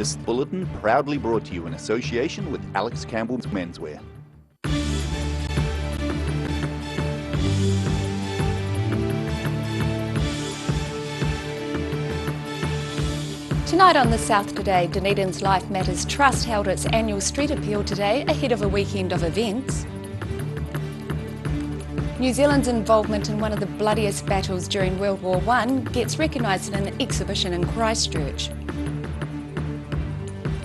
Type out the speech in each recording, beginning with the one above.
This bulletin proudly brought to you in association with Alex Campbell's Menswear. Tonight on The South Today, Dunedin's Life Matters Trust held its annual street appeal today ahead of a weekend of events. New Zealand's involvement in one of the bloodiest battles during World War I gets recognised in an exhibition in Christchurch.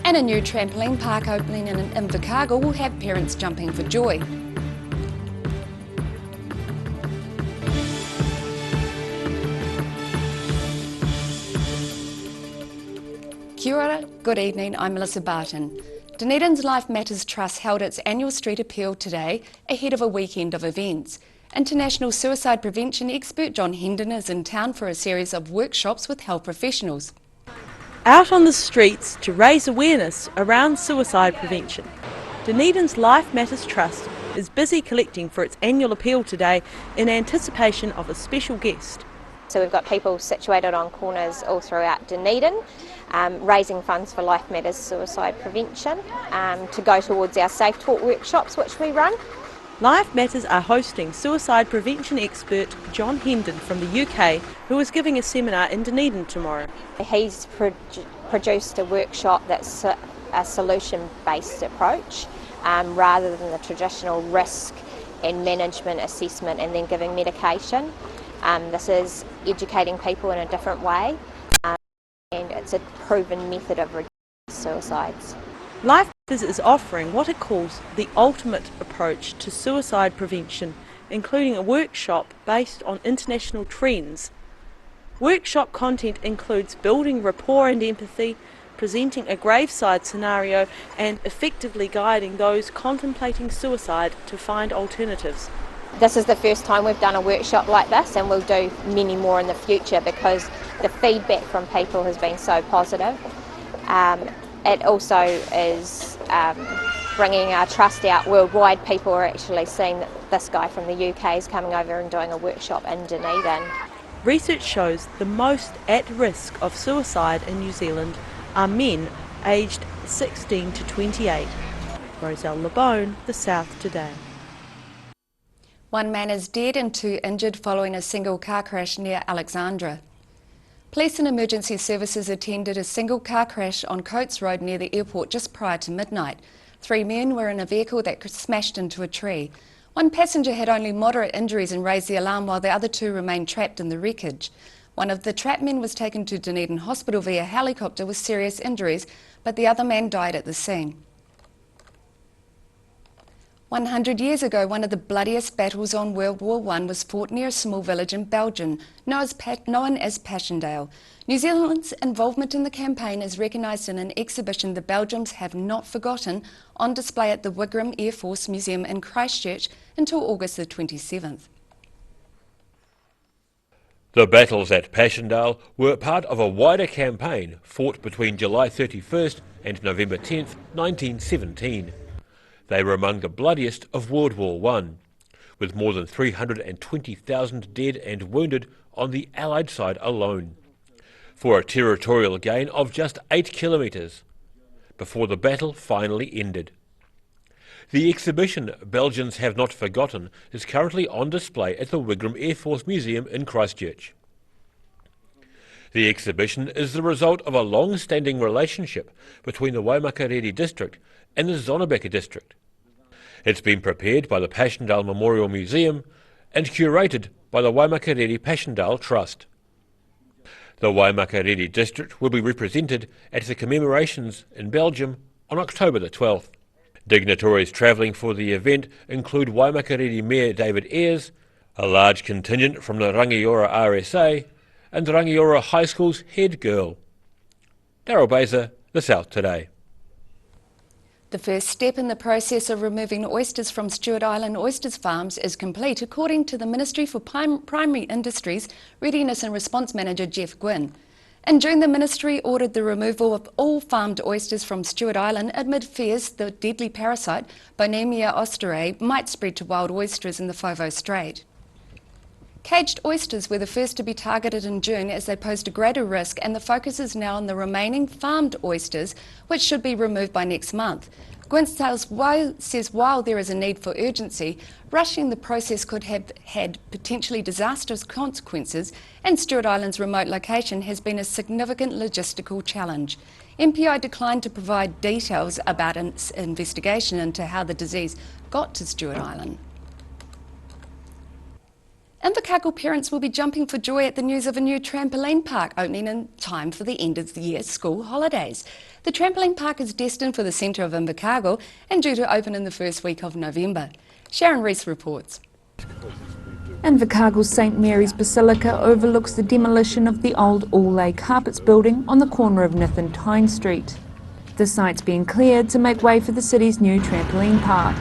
And a new trampoline park opening in Invercargill will have parents jumping for joy. Kia ora, good evening, I'm Melissa Barton. Dunedin's Life Matters Trust held its annual street appeal today ahead of a weekend of events. International suicide prevention expert John Hendon is in town for a series of workshops with health professionals. Out on the streets to raise awareness around suicide prevention. Dunedin's Life Matters Trust is busy collecting for its annual appeal today in anticipation of a special guest. So we've got people situated on corners all throughout Dunedin, raising funds for Life Matters suicide prevention to go towards our Safe Talk workshops which we run. Life Matters are hosting suicide prevention expert John Hendon from the UK, who is giving a seminar in Dunedin tomorrow. He's produced a workshop that's a solution-based approach rather than the traditional risk and management assessment and then giving medication. This is educating people in a different way and it's a proven method of reducing suicides. Life Matters is offering what it calls the ultimate approach to suicide prevention, including a workshop based on international trends. Workshop content includes building rapport and empathy, presenting a graveside scenario and effectively guiding those contemplating suicide to find alternatives. This is the first time we've done a workshop like this and we'll do many more in the future because the feedback from people has been so positive. It also is bringing our trust out worldwide. People are actually seeing that this guy from the UK is coming over and doing a workshop in Dunedin. Research shows the most at risk of suicide in New Zealand are men aged 16 to 28. Roselle Lebone, The South Today. One man is dead and 2 injured following a single car crash near Alexandra. Police and emergency services attended a single car crash on Coates Road near the airport just prior to midnight. 3 men were in a vehicle that smashed into a tree. One passenger had only moderate injuries and raised the alarm while the other 2 remained trapped in the wreckage. One of the trapped men was taken to Dunedin Hospital via helicopter with serious injuries, but the other man died at the scene. 100 years ago, one of the bloodiest battles on World War I was fought near a small village in Belgium, known as Passchendaele. New Zealand's involvement in the campaign is recognised in an exhibition the Belgians have not forgotten, on display at the Wigram Air Force Museum in Christchurch until August the 27th. The battles at Passchendaele were part of a wider campaign fought between July 31st and November 10th, 1917. They were among the bloodiest of World War I, with more than 320,000 dead and wounded on the Allied side alone, for a territorial gain of just 8 kilometres, before the battle finally ended. The exhibition Belgians Have Not Forgotten is currently on display at the Wigram Air Force Museum in Christchurch. The exhibition is the result of a long-standing relationship between the Waimakariri district and the Zonnebeke district. It's been prepared by the Passchendaele Memorial Museum and curated by the Waimakariri Passchendaele Trust. The Waimakariri district will be represented at the commemorations in Belgium on October the 12th. Dignitaries travelling for the event include Waimakariri Mayor David Ayres, a large contingent from the Rangiora RSA, and Rangiora High School's head girl. Daryl Baser, The South Today. The first step in the process of removing oysters from Stewart Island Oysters Farms is complete, according to the Ministry for Primary Industries Readiness and Response Manager Jeff Gwynn. In June, the Ministry ordered the removal of all farmed oysters from Stewart Island amid fears the deadly parasite, Bonemia oysterae, might spread to wild oysters in the Foveaux Strait. Caged oysters were the first to be targeted in June as they posed a greater risk, and the focus is now on the remaining farmed oysters, which should be removed by next month. Gwynn says while there is a need for urgency, rushing the process could have had potentially disastrous consequences, and Stewart Island's remote location has been a significant logistical challenge. MPI declined to provide details about its investigation into how the disease got to Stewart Island. Invercargill parents will be jumping for joy at the news of a new trampoline park opening in time for the end of the year school holidays. The trampoline park is destined for the centre of Invercargill and due to open in the first week of November. Sharon Rees reports. Invercargill's St Mary's Basilica overlooks the demolition of the old all-lay carpets building on the corner of Nith and Tyne Street. The site's being cleared to make way for the city's new trampoline park.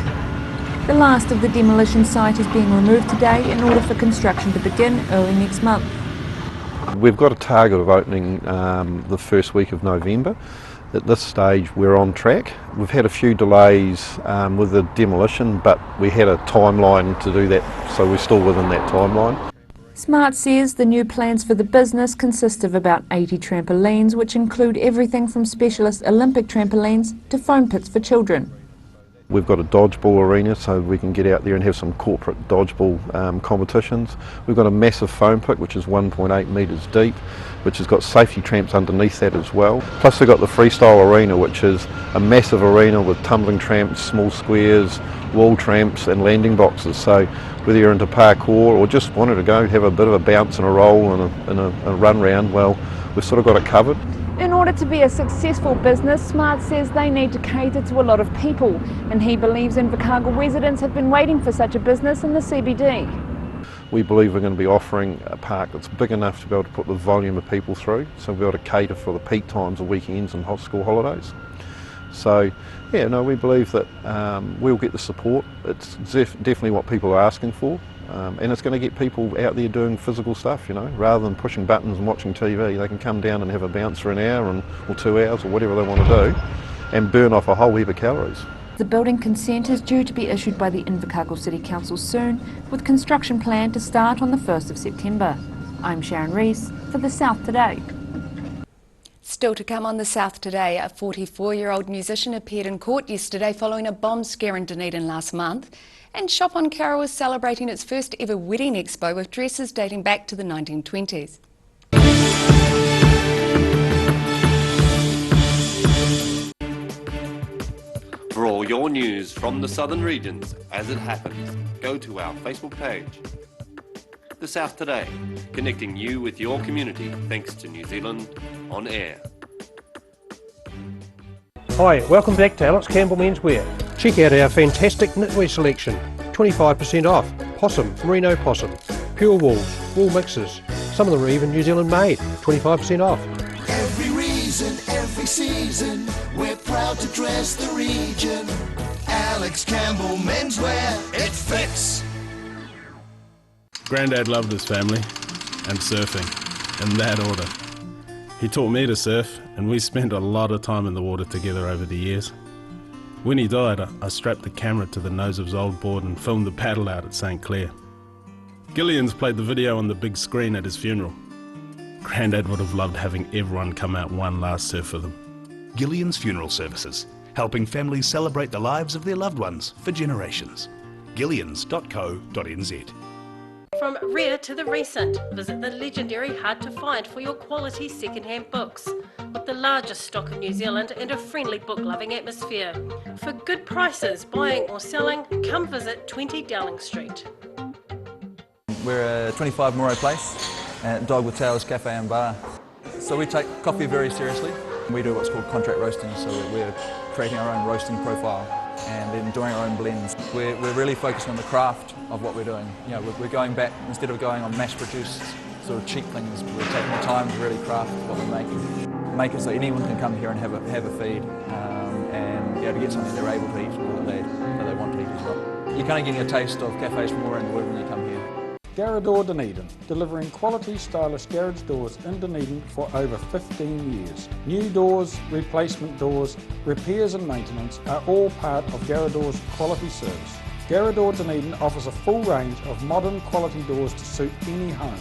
The last of the demolition site is being removed today in order for construction to begin early next month. We've got a target of opening the first week of November. At this stage we're on track. We've had a few delays with the demolition, but we had a timeline to do that, so we're still within that timeline. Smart says the new plans for the business consist of about 80 trampolines, which include everything from specialist Olympic trampolines to foam pits for children. We've got a dodgeball arena so we can get out there and have some corporate dodgeball competitions. We've got a massive foam pit which is 1.8 metres deep, which has got safety tramps underneath that as well. Plus we've got the freestyle arena, which is a massive arena with tumbling tramps, small squares, wall tramps and landing boxes. So whether you're into parkour or just wanted to go have a bit of a bounce and a roll and a run round, well, we've sort of got it covered. In order to be a successful business, Smart says they need to cater to a lot of people, and he believes Invercargill residents have been waiting for such a business in the CBD. We believe we're going to be offering a park that's big enough to be able to put the volume of people through, so we'll be able to cater for the peak times of weekends and school holidays. So, yeah, no, we believe that we'll get the support. It's definitely what people are asking for. And it's going to get people out there doing physical stuff, you know, rather than pushing buttons and watching TV. They can come down and have a bounce for an hour or 2 hours or whatever they want to do and burn off a whole heap of calories. The building consent is due to be issued by the Invercargill City Council soon, with construction planned to start on the 1st of September. I'm Sharon Rees for The South Today. Still to come on The South Today, a 44-year-old musician appeared in court yesterday following a bomb scare in Dunedin last month. And Shop on Carroll is celebrating its first ever wedding expo with dresses dating back to the 1920s. For all your news from the southern regions as it happens, go to our Facebook page. The South Today, connecting you with your community thanks to New Zealand On Air. Hi, welcome back to Alex Campbell Menswear. Check out our fantastic knitwear selection. 25% off. Possum, merino possum, pure wool mixes. Some of them are even New Zealand made. 25% off. Every reason, every season, we're proud to dress the region. Alex Campbell Menswear, it fits. Grandad loved his family and surfing, in that order. He taught me to surf, and we spent a lot of time in the water together over the years. When he died, I strapped the camera to the nose of his old board and filmed the paddle out at St Clair. Gillian's played the video on the big screen at his funeral. Grandad would have loved having everyone come out one last surf with him. Gillian's Funeral Services, helping families celebrate the lives of their loved ones for generations. Gillians.co.nz. From rare to the recent, visit the legendary Hard to Find for your quality second-hand books. With the largest stock in New Zealand and a friendly book-loving atmosphere. For good prices, buying or selling, come visit 20 Dowling Street. We're a 25 Moreau Place at Dog with Tails Cafe and Bar. So we take coffee very seriously. We do what's called contract roasting, so we're creating our own roasting profile and then doing our own blends. We're really focusing on the craft of what we're doing. You know, we're going back, instead of going on mass-produced sort of cheap things, we're taking the time to really craft what we're making. Make it so anyone can come here and have a feed and be able to get something they're able to eat or that they want to eat as well. You're kind of getting a taste of cafes from all around the world when you come here. Garrador Dunedin, delivering quality stylish garage doors in Dunedin for over 15 years. New doors, replacement doors, repairs and maintenance are all part of Garrador's quality service. Garrador Dunedin offers a full range of modern quality doors to suit any home.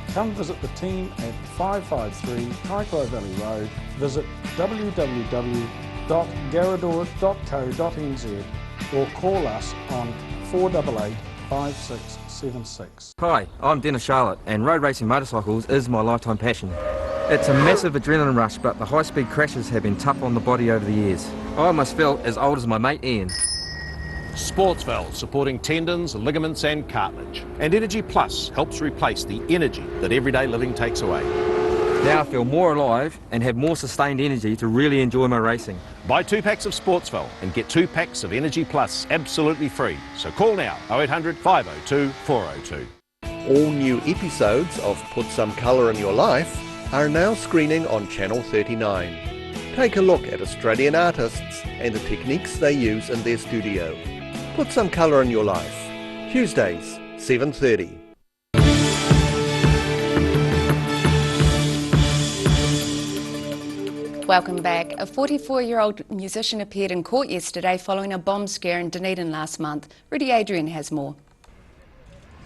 Come visit the team at 553 Kaikoura Valley Road. Visit www.garrador.co.nz or call us on 488 5676. Hi, I'm Dennis Charlotte and road racing motorcycles is my lifetime passion. It's a massive adrenaline rush, but the high-speed crashes have been tough on the body over the years. I almost felt as old as my mate Ian. Sportsval, supporting tendons, ligaments and cartilage. And Energy Plus helps replace the energy that everyday living takes away. Now I feel more alive and have more sustained energy to really enjoy my racing. Buy 2 packs of Sportsval and get 2 packs of Energy Plus absolutely free. So call now, 0800 502 402. All new episodes of Put Some Colour in Your Life are now screening on Channel 39. Take a look at Australian artists and the techniques they use in their studio. Put Some Colour in Your Life. Tuesdays, 7:30. Welcome back. A 44-year-old musician appeared in court yesterday following a bomb scare in Dunedin last month. Rudy Adrian has more.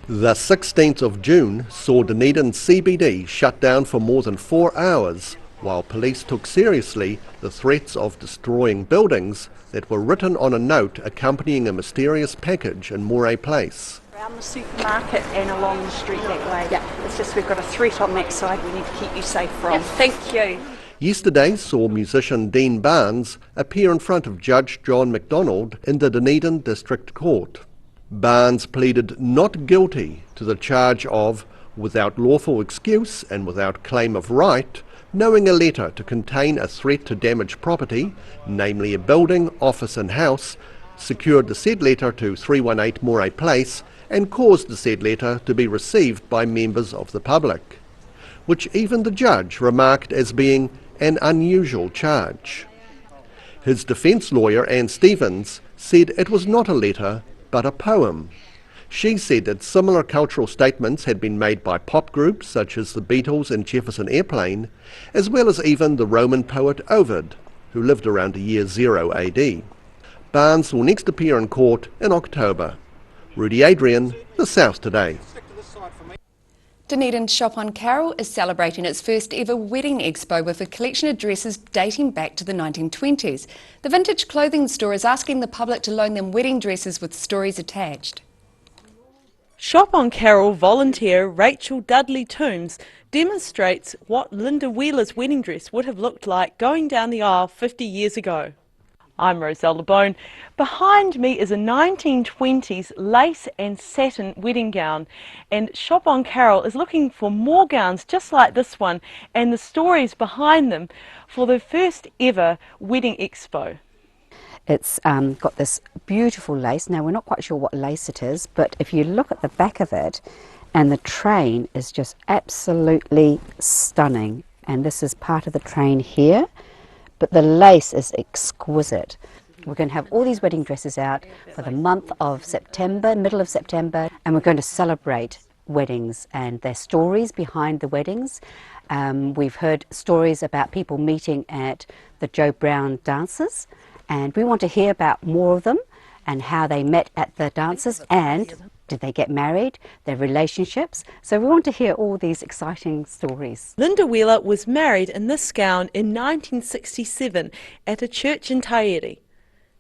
The 16th of June saw Dunedin CBD shut down for more than 4 hours, while police took seriously the threats of destroying buildings that were written on a note accompanying a mysterious package in Moray Place. Around the supermarket and along the street that way. Yeah. It's just we've got a threat on that side we need to keep you safe from. Yep. Thank you. Yesterday saw musician Dean Barnes appear in front of Judge John MacDonald in the Dunedin District Court. Barnes pleaded not guilty to the charge of, without lawful excuse and without claim of right, knowing a letter to contain a threat to damage property, namely a building, office and house, secured the said letter to 318 Moray Place and caused the said letter to be received by members of the public, which even the judge remarked as being an unusual charge. His defence lawyer, Anne Stevens, said it was not a letter but a poem. She said that similar cultural statements had been made by pop groups such as the Beatles and Jefferson Airplane, as well as even the Roman poet Ovid, who lived around the year 0 AD. Barnes will next appear in court in October. Rudy Adrian, The South Today. Dunedin Shop on Carroll is celebrating its first ever wedding expo with a collection of dresses dating back to the 1920s. The vintage clothing store is asking the public to loan them wedding dresses with stories attached. Shop on Carroll volunteer Rachel Dudley Toombs demonstrates what Linda Wheeler's wedding dress would have looked like going down the aisle 50 years ago. I'm Roselle LeBone. Behind me is a 1920s lace and satin wedding gown, and Shop on Carroll is looking for more gowns just like this one and the stories behind them for their first ever wedding expo. It's got this beautiful lace. Now we're not quite sure what lace it is, but if you look at the back of it, and the train is just absolutely stunning, and this is part of the train here. But the lace is exquisite. We're going to have all these wedding dresses out for the month of September, middle of September, and we're going to celebrate weddings and their stories behind the weddings. We've heard stories about people meeting at the Joe Brown dances, and we want to hear about more of them and how they met at the dances and did they get married, their relationships. So we want to hear all these exciting stories. Linda Wheeler was married in this gown in 1967 at a church in Taieri.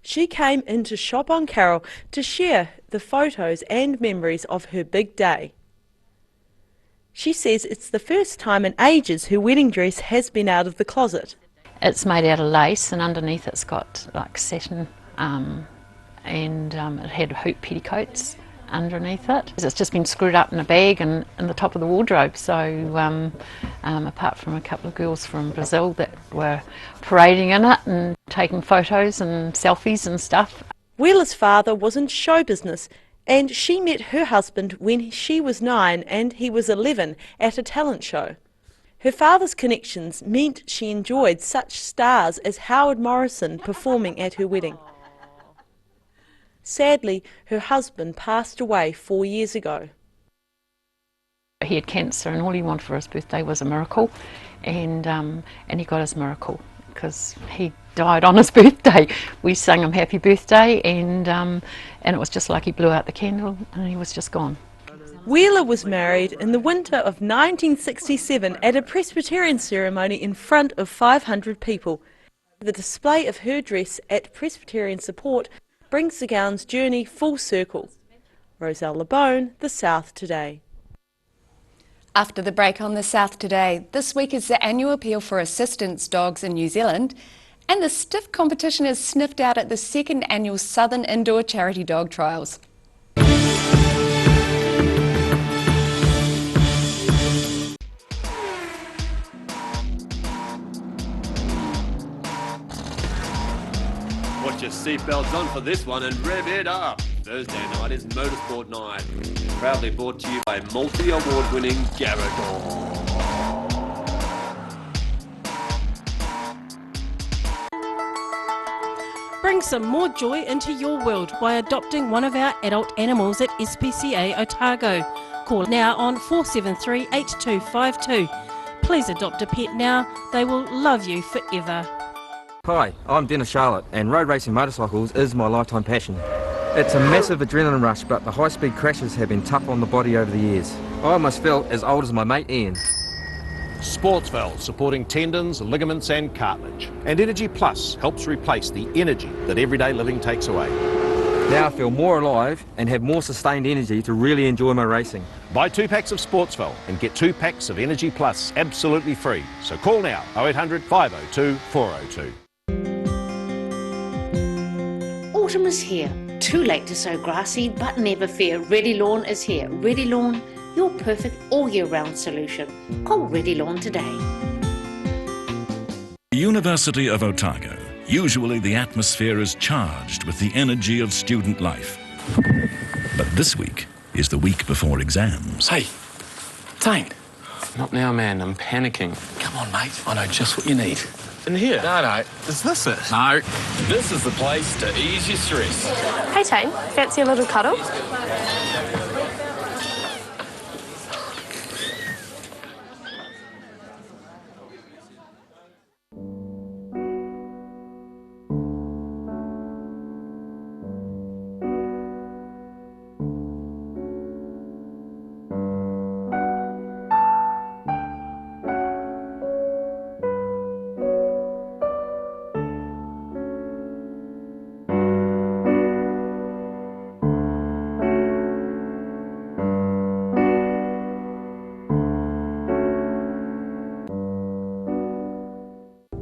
She came into Shop on Carroll to share the photos and memories of her big day. She says it's the first time in ages her wedding dress has been out of the closet. It's made out of lace and underneath it's got like satin and it had hoop petticoats underneath it. It's just been screwed up in a bag and in the top of the wardrobe, so apart from a couple of girls from Brazil that were parading in it and taking photos and selfies and stuff. Wheeler's father was in show business and she met her husband when she was 9 and he was 11 at a talent show. Her father's connections meant she enjoyed such stars as Howard Morrison performing at her wedding. Sadly, her husband passed away 4 years ago. He had cancer and all he wanted for his birthday was a miracle, and he got his miracle. because he died on his birthday. We sang him happy birthday, and it was just like he blew out the candle and he was just gone. Wheeler was married in the winter of 1967 at a Presbyterian ceremony in front of 500 people. The display of her dress at Presbyterian Support brings the gown's journey full circle. Roselle LeBone, The South Today. After the break on The South Today, this week is the annual appeal for assistance dogs in New Zealand, and the stiff competition is sniffed out at the second annual Southern Indoor Charity Dog Trials. Put your seatbelts on for this one and rev it up. Thursday night is Motorsport Night. Proudly brought to you by multi-award-winning Garador. Bring some more joy into your world by adopting one of our adult animals at SPCA Otago. Call now on 473 8252. Please adopt a pet now. They will love you forever. Hi, I'm Dennis Charlotte, and road racing motorcycles is my lifetime passion. It's a massive adrenaline rush, but the high-speed crashes have been tough on the body over the years. I almost felt as old as my mate Ian. Sportsval, supporting tendons, ligaments and cartilage. And Energy Plus helps replace the energy that everyday living takes away. Now I feel more alive and have more sustained energy to really enjoy my racing. Buy 2 packs of Sportsval and get 2 packs of Energy Plus absolutely free. So call now, 0800 502 402. Autumn is here. Too late to sow grass seed, but never fear. Ready Lawn is here. Ready Lawn, your perfect all-year-round solution. Call Ready Lawn today. University of Otago. Usually the atmosphere is charged with the energy of student life. But this week is the week before exams. Hey, Dane. Not now, man. I'm panicking. Come on, mate. I know just what you need. In here? No. Is this it? No. This is the place to ease your stress. Hey, Tane. Fancy a little cuddle?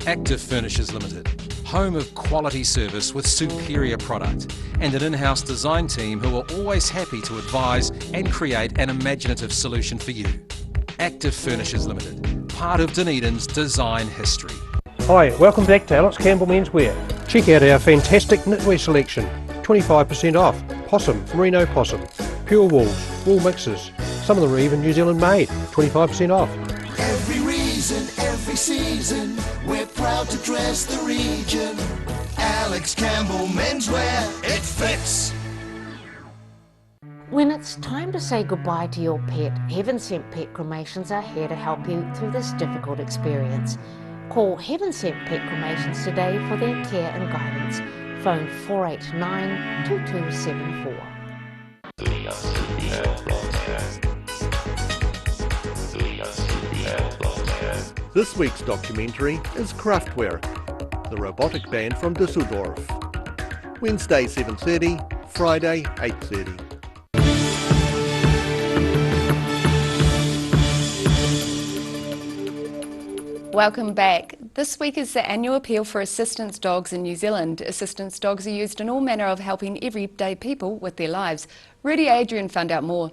Active Furnishers Limited, home of quality service with superior product and an in-house design team who are always happy to advise and create an imaginative solution for you. Active Furnishers Limited, part of Dunedin's design history. Hi, welcome back to Alex Campbell Menswear. Check out our fantastic knitwear selection. 25% off. Possum, Merino Possum. Pure wools, wool mixes. Some of them are even New Zealand made. 25% off. Every reason, every season, we're proud to dress the region. Alex Campbell Menswear, it fits. When it's time to say goodbye to your pet, Heaven Sent Pet Cremations are here to help you through this difficult experience. Call Heaven Sent Pet Cremations today for their care and guidance. Phone 489 2274. This week's documentary is Kraftwerk, the robotic band from Düsseldorf. Wednesday 7:30, Friday 8:30. Welcome back. This week is the annual appeal for assistance dogs in New Zealand. Assistance dogs are used in all manner of helping everyday people with their lives. Rudy Adrian found out more.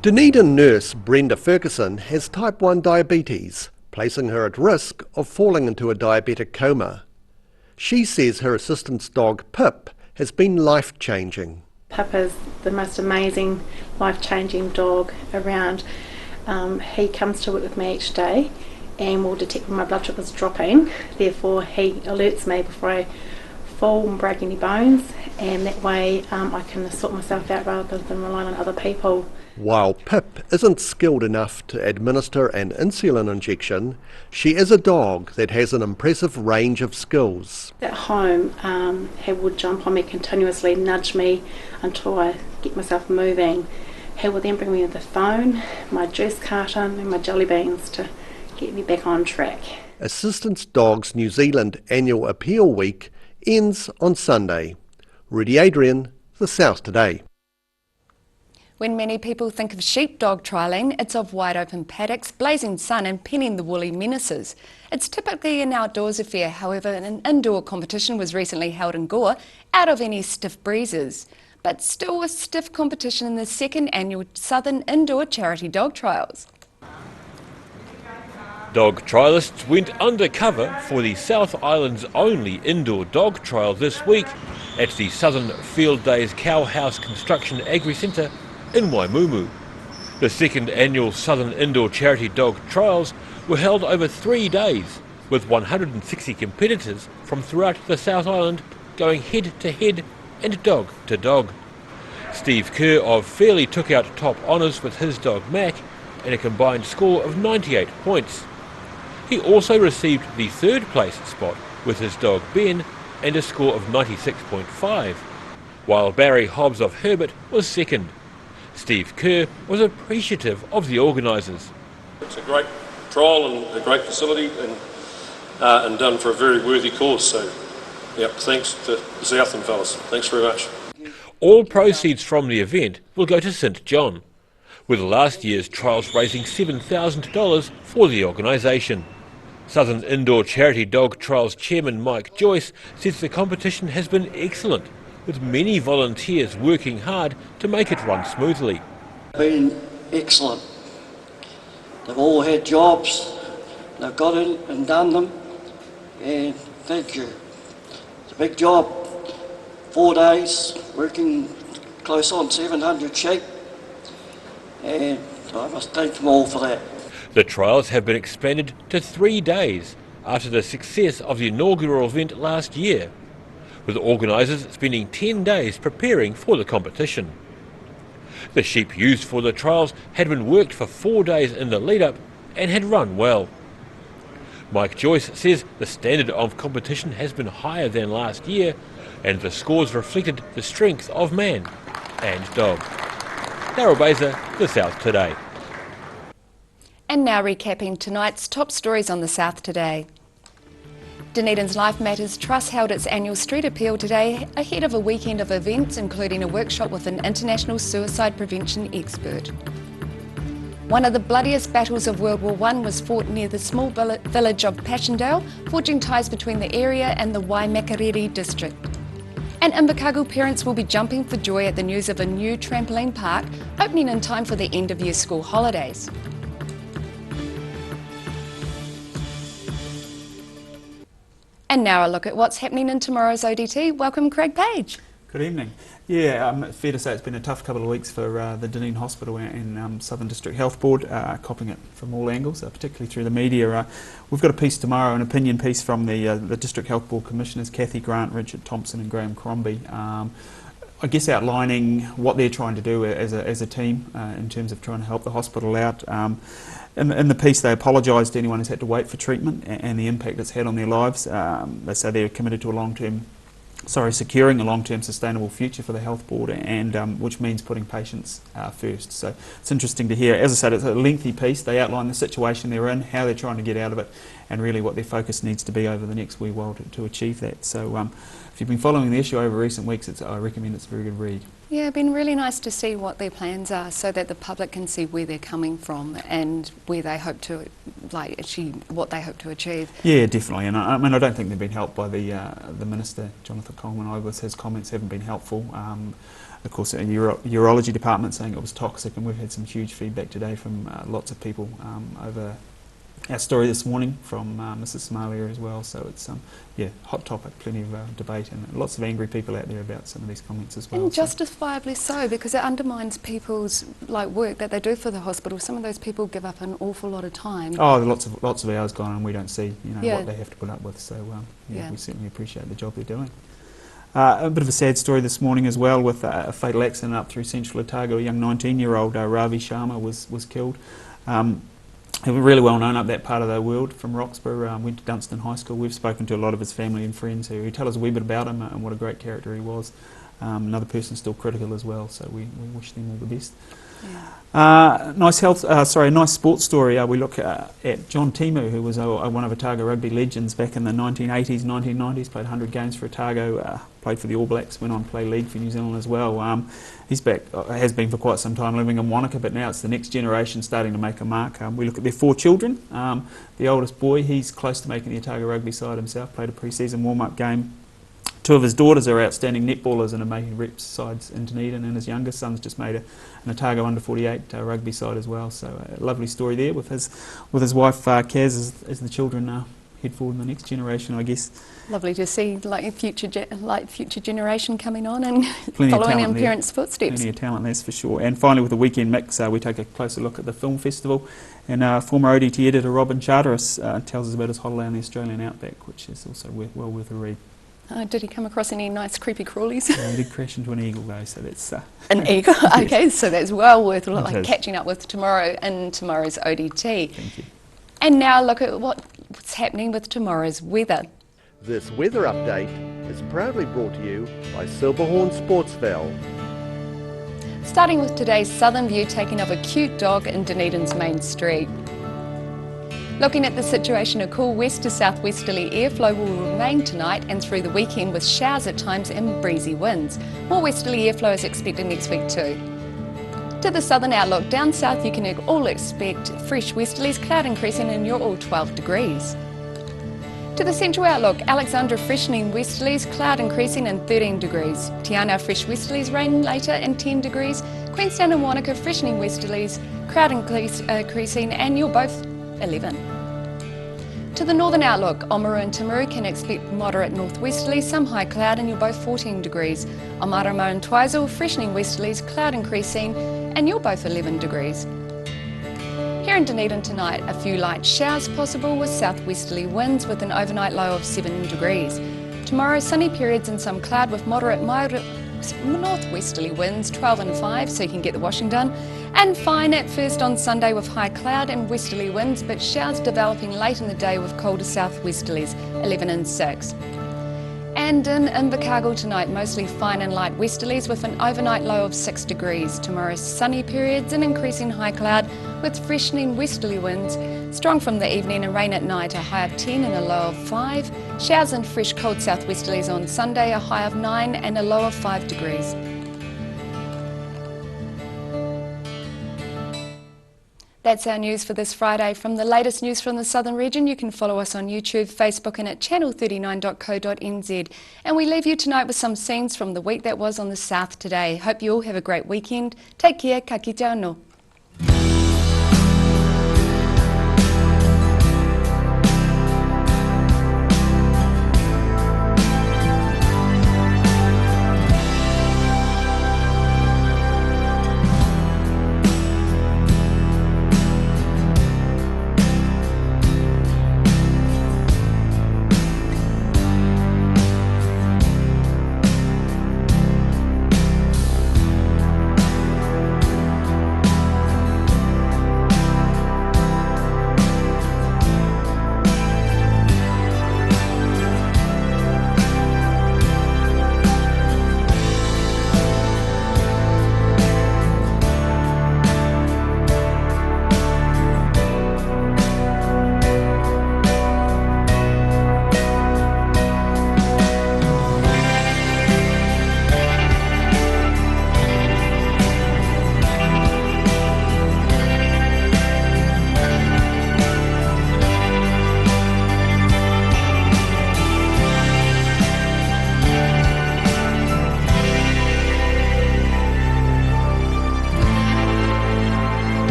Dunedin nurse Brenda Ferguson has type 1 diabetes, placing her at risk of falling into a diabetic coma. She says her assistance dog Pip has been life-changing. Pip is the most amazing, life-changing dog around. He comes to work with me each day and will detect when my blood sugar is dropping. Therefore, he alerts me before I full and break any bones, and that way I can sort myself out rather than relying on other people. While Pip isn't skilled enough to administer an insulin injection, she is a dog that has an impressive range of skills. At home, he would jump on me continuously, nudge me until I get myself moving. He would then bring me the phone, my juice carton and my jelly beans to get me back on track. Assistance Dogs New Zealand Annual Appeal Week ends on Sunday. Rudy Adrian, The South Today. When many people think of sheepdog trialling, it's of wide open paddocks, blazing sun and penning the woolly menaces. It's typically an outdoors affair, however an indoor competition was recently held in Gore, out of any stiff breezes. But still a stiff competition in the second annual Southern Indoor Charity Dog Trials. Dog trialists went undercover for the South Island's only indoor dog trial this week at the Southern Field Days Cowhouse Construction Agri-Centre in Waimumu. The second annual Southern Indoor Charity Dog Trials were held over 3 days, with 160 competitors from throughout the South Island going head to head and dog to dog. Steve Kerr of Fairley took out top honours with his dog Mac and a combined score of 98 points. He also received the third place spot with his dog Ben and a score of 96.5, while Barry Hobbs of Herbert was second. Steve Kerr was appreciative of the organisers. It's a great trial and a great facility and done for a very worthy cause, so yep, thanks to the Southland fellas. Thanks very much. All proceeds from the event will go to St John, with last year's trials raising $7,000 for the organisation. Southern Indoor Charity Dog Trials Chairman Mike Joyce says the competition has been excellent, with many volunteers working hard to make it run smoothly. Been excellent. They've all had jobs, they've got in and done them, and thank you. It's a big job. 4 days, working close on 700 sheep, and I must thank them all for that. The trials have been expanded to 3 days after the success of the inaugural event last year, with organisers spending 10 days preparing for the competition. The sheep used for the trials had been worked for 4 days in the lead-up and had run well. Mike Joyce says the standard of competition has been higher than last year, and the scores reflected the strength of man and dog. Daryl Baser, The South Today. And now recapping tonight's top stories on The South Today. Dunedin's Life Matters Trust held its annual street appeal today ahead of a weekend of events including a workshop with an international suicide prevention expert. One of the bloodiest battles of World War I was fought near the small village of Passchendaele, forging ties between the area and the Waimakariri district. And Invercargill parents will be jumping for joy at the news of a new trampoline park opening in time for the end-of-year school holidays. And now a look at what's happening in tomorrow's ODT. Welcome, Craig Page. Good evening. Yeah, fair to say it's been a tough couple of weeks for the Dunedin Hospital and Southern District Health Board, copping it from all angles, particularly through the media. We've got a piece tomorrow, an opinion piece from the District Health Board Commissioners, Kathy Grant, Richard Thompson and Graham Crombie, I guess outlining what they're trying to do as a team in terms of trying to help the hospital out. In the piece they apologise to anyone who's had to wait for treatment and the impact it's had on their lives. They say they're committed to securing a long-term sustainable future for the health board, and which means putting patients first. So it's interesting to hear. As I said, it's a lengthy piece. They outline the situation they're in, how they're trying to get out of it, and really what their focus needs to be over the next wee while to achieve that. So if you've been following the issue over recent weeks, I recommend it's a very good read. Yeah, it's been really nice to see what their plans are so that the public can see where they're coming from and where they hope to achieve what they hope to achieve. Yeah, definitely. And I mean, I don't think they've been helped by the Minister, Jonathan Coleman. His comments haven't been helpful. Of course, a urology department saying it was toxic, and we've had some huge feedback today from lots of people over our story this morning from Mrs. Somalia as well. So it's hot topic, plenty of debate, and lots of angry people out there about some of these comments as well. And justifiably so, because it undermines people's work that they do for the hospital. Some of those people give up an awful lot of time. Oh, lots of hours gone, and we don't see what they have to put up with. So we certainly appreciate the job they're doing. A bit of a sad story this morning as well, with a fatal accident up through central Otago. A young 19-year-old, Ravi Sharma, was killed. He was really well known up that part of the world from Roxburgh. Went to Dunstan High School. We've spoken to a lot of his family and friends who tell us a wee bit about him and what a great character he was. Another person still critical as well, so we wish them all the best. Nice sports story. We look at John Timu, who was one of Otago rugby legends back in the 1980s, 1990s. Played 100 games for Otago. Played for the All Blacks. Went on to play league for New Zealand as well. He's back. Has been for quite some time, living in Wanaka, but now it's the next generation starting to make a mark. We look at their 4 children. The oldest boy, he's close to making the Otago rugby side himself. Played a pre-season warm-up game. 2 of his daughters are outstanding netballers and are making reps sides in Dunedin, and his youngest son's just made an Otago under-48 rugby side as well. So a lovely story there with his wife Kaz as the children head forward in the next generation, I guess. Lovely to see future generation coming on and following in parents' footsteps. Plenty of talent, that's for sure. And finally, with the weekend mix, we take a closer look at the film festival. And former ODT editor Robin Charteris tells us about his holiday on the Australian outback, which is also well worth a read. Did he come across any nice creepy crawlies? Yeah, he did crash into an eagle though, so that's... An eagle? Okay, yes. So that's well worth catching up with tomorrow in tomorrow's ODT. Thank you. And now look at what's happening with tomorrow's weather. This weather update is proudly brought to you by Silverhorn Sportsville. Starting with today's southern view, taking of a cute dog in Dunedin's main street. Looking at the situation, a cool west to southwesterly airflow will remain tonight and through the weekend, with showers at times and breezy winds. More westerly airflow is expected next week too. To the southern outlook, down south you can all expect fresh westerlies, cloud increasing and you're all 12 degrees. To the central outlook, Alexandra freshening westerlies, cloud increasing and 13 degrees. Tiana fresh westerlies, rain later and 10 degrees. Queenstown and Wanaka freshening westerlies, cloud increasing and you're both 11. To the northern outlook, Oamaru and Timaru can expect moderate northwesterlies, some high cloud and you're both 14 degrees. Omarama and Twizel freshening westerlies, cloud increasing and you're both 11 degrees. Here in Dunedin tonight, a few light showers possible with southwesterly winds with an overnight low of 7 degrees. Tomorrow, sunny periods and some cloud with moderate northwesterly winds, 12 and 5, so you can get the washing done. And fine at first on Sunday with high cloud and westerly winds, but showers developing late in the day with colder southwesterlies, 11 and 6. And in Invercargill tonight, mostly fine and light westerlies with an overnight low of 6 degrees. Tomorrow, sunny periods and increasing high cloud with freshening westerly winds, strong from the evening and rain at night, a high of 10 and a low of 5. Showers and fresh cold southwesterlies on Sunday, a high of 9 and a low of 5 degrees. That's our news for this Friday. From the latest news from the Southern region, you can follow us on YouTube, Facebook and at channel39.co.nz. And we leave you tonight with some scenes from the week that was on the South today. Hope you all have a great weekend. Take care, ka kite anō.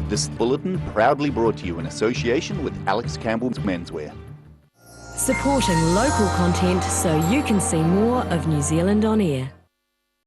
This bulletin proudly brought to you in association with Alex Campbell's Menswear. Supporting local content so you can see more of New Zealand on air.